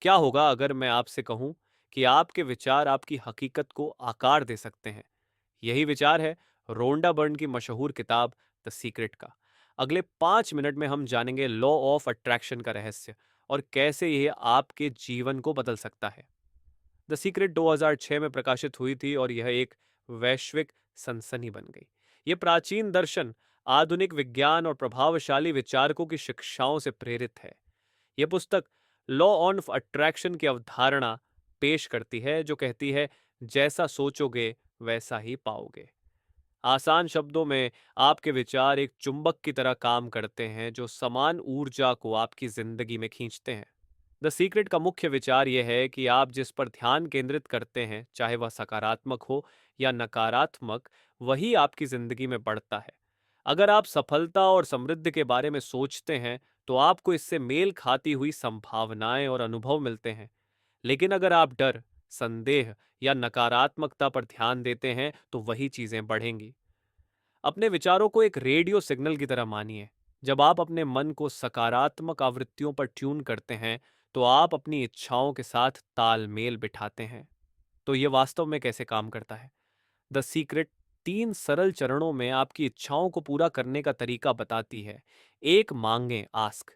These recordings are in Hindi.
क्या होगा अगर मैं आपसे कहूं कि आपके विचार आपकी हकीकत को आकार दे सकते हैं? यही विचार है रोंडा बर्न की मशहूर किताब द सीक्रेट का। अगले 5 मिनट में हम जानेंगे लॉ ऑफ अट्रैक्शन का रहस्य और कैसे यह आपके जीवन को बदल सकता है। द सीक्रेट 2006 में प्रकाशित हुई थी और यह एक वैश्विक सनसनी बन गई। यह प्राचीन दर्शन, आधुनिक विज्ञान और प्रभावशाली विचारकों की शिक्षाओं से प्रेरित है। यह पुस्तक लॉ ऑफ अट्रैक्शन की अवधारणा पेश करती है जो कहती है जैसा सोचोगे वैसा ही पाओगे। आसान शब्दों में आपके विचार एक चुंबक की तरह काम करते हैं जो समान ऊर्जा को आपकी जिंदगी में खींचते हैं। द सीक्रेट का मुख्य विचार यह है कि आप जिस पर ध्यान केंद्रित करते हैं, चाहे वह सकारात्मक हो या नकारात्मक, वही आपकी जिंदगी में बढ़ता है। अगर आप सफलता और समृद्धि के बारे में सोचते हैं, तो आपको इससे मेल खाती हुई संभावनाएं और अनुभव मिलते हैं। लेकिन अगर आप डर, संदेह या नकारात्मकता पर ध्यान देते हैं, तो वही चीजें बढ़ेंगी। अपने विचारों को एक रेडियो सिग्नल की तरह मानिए। जब आप अपने मन को सकारात्मक आवृत्तियों पर ट्यून करते हैं, तो आप अपनी इच्छाओं के साथ तालमेल बिठाते हैं। तो ये वास्तव में कैसे काम करता है? द सीक्रेट 3 सरल चरणों में आपकी इच्छाओं को पूरा करने का तरीका बताती है। एक, मांगे, आस्क।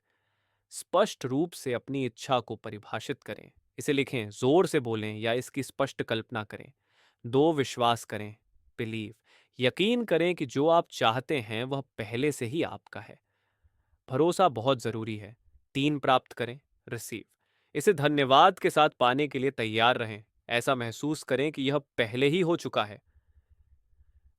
स्पष्ट रूप से अपनी इच्छा को परिभाषित करें। इसे लिखें, जोर से बोलें या इसकी स्पष्ट कल्पना करें। 2, विश्वास करें, बिलीव। यकीन करें कि जो आप चाहते हैं वह पहले से ही आपका है। भरोसा बहुत जरूरी है। 3, प्राप्त करें, रिसीव। इसे धन्यवाद के साथ पाने के लिए तैयार रहें। ऐसा महसूस करें कि यह पहले ही हो चुका है।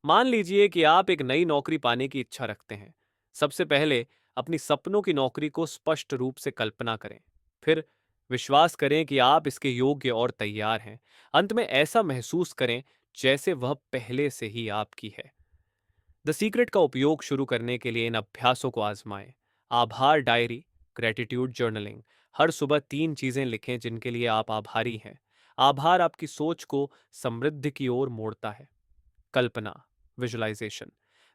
मान लीजिए कि आप एक नई नौकरी पाने की इच्छा रखते हैं। सबसे पहले अपनी सपनों की नौकरी को स्पष्ट रूप से कल्पना करें। फिर विश्वास करें कि आप इसके योग्य और तैयार हैं। अंत में ऐसा महसूस करें जैसे वह पहले से ही आपकी है। द सीक्रेट का उपयोग शुरू करने के लिए इन अभ्यासों को आजमाएं। आभार डायरी, ग्रेटिट्यूड जर्नलिंग। हर सुबह 3 चीजें लिखें जिनके लिए आप आभारी हैं। आभार आपकी सोच को समृद्धि की ओर मोड़ता है। कल्पना, विजुअलाइजेशन।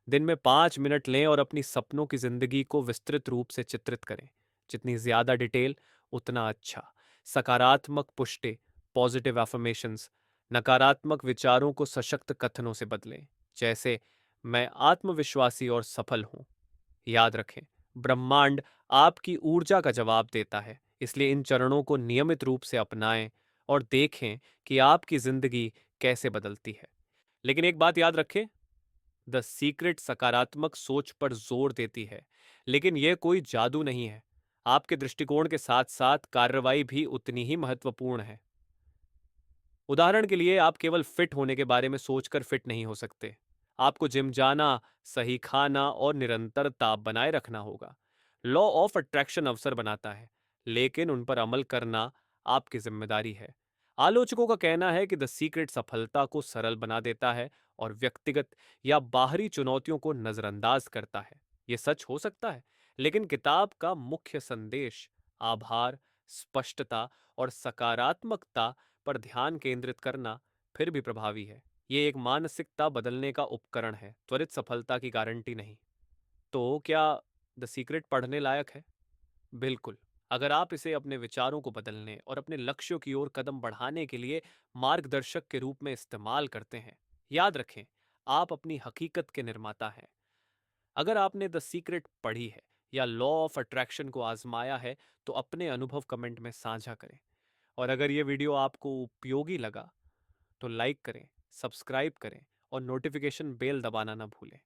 दिन में 5 मिनट लें और अपनी सपनों की जिंदगी को विस्तृत रूप से चित्रित करें। जितनी ज्यादा डिटेल, उतना अच्छा। सकारात्मक पुष्टि, पॉजिटिव अफर्मेशंस। नकारात्मक विचारों को सशक्त कथनों से बदलें, जैसे मैं आत्मविश्वासी और सफल हूं। याद रखें, ब्रह्मांड आपकी ऊर्जा का जवाब देता है, इसलिए इन चरणों को नियमित रूप से अपनाएं और देखें कि आपकी जिंदगी कैसे बदलती है। लेकिन एक बात याद रखें, द सीक्रेट सकारात्मक सोच पर जोर देती है, लेकिन यह कोई जादू नहीं है। आपके दृष्टिकोण के साथ साथ कार्रवाई भी उतनी ही महत्वपूर्ण है। उदाहरण के लिए, आप केवल फिट होने के बारे में सोचकर फिट नहीं हो सकते। आपको जिम जाना, सही खाना और निरंतरता बनाए रखना होगा। लॉ ऑफ अट्रैक्शन अवसर बनाता है, लेकिन उन पर अमल करना आपकी जिम्मेदारी है। आलोचकों का कहना है कि द सीक्रेट सफलता को सरल बना देता है और व्यक्तिगत या बाहरी चुनौतियों को नजरअंदाज करता है। यह सच हो सकता है, लेकिन किताब का मुख्य संदेश आभार, स्पष्टता और सकारात्मकता पर ध्यान केंद्रित करना फिर भी प्रभावी है। ये एक मानसिकता बदलने का उपकरण है, त्वरित सफलता की गारंटी नहीं। तो क्या द सीक्रेट पढ़ने लायक है? बिल्कुल। अगर आप इसे अपने विचारों को बदलने और अपने लक्ष्यों की ओर कदम बढ़ाने के लिए मार्गदर्शक के रूप में इस्तेमाल करते हैं। याद रखें, आप अपनी हकीकत के निर्माता हैं। अगर आपने द सीक्रेट पढ़ी है या लॉ ऑफ अट्रैक्शन को आजमाया है, तो अपने अनुभव कमेंट में साझा करें। और अगर ये वीडियो आपको उपयोगी लगा, तो लाइक करें, सब्सक्राइब करें और नोटिफिकेशन बेल दबाना ना भूलें।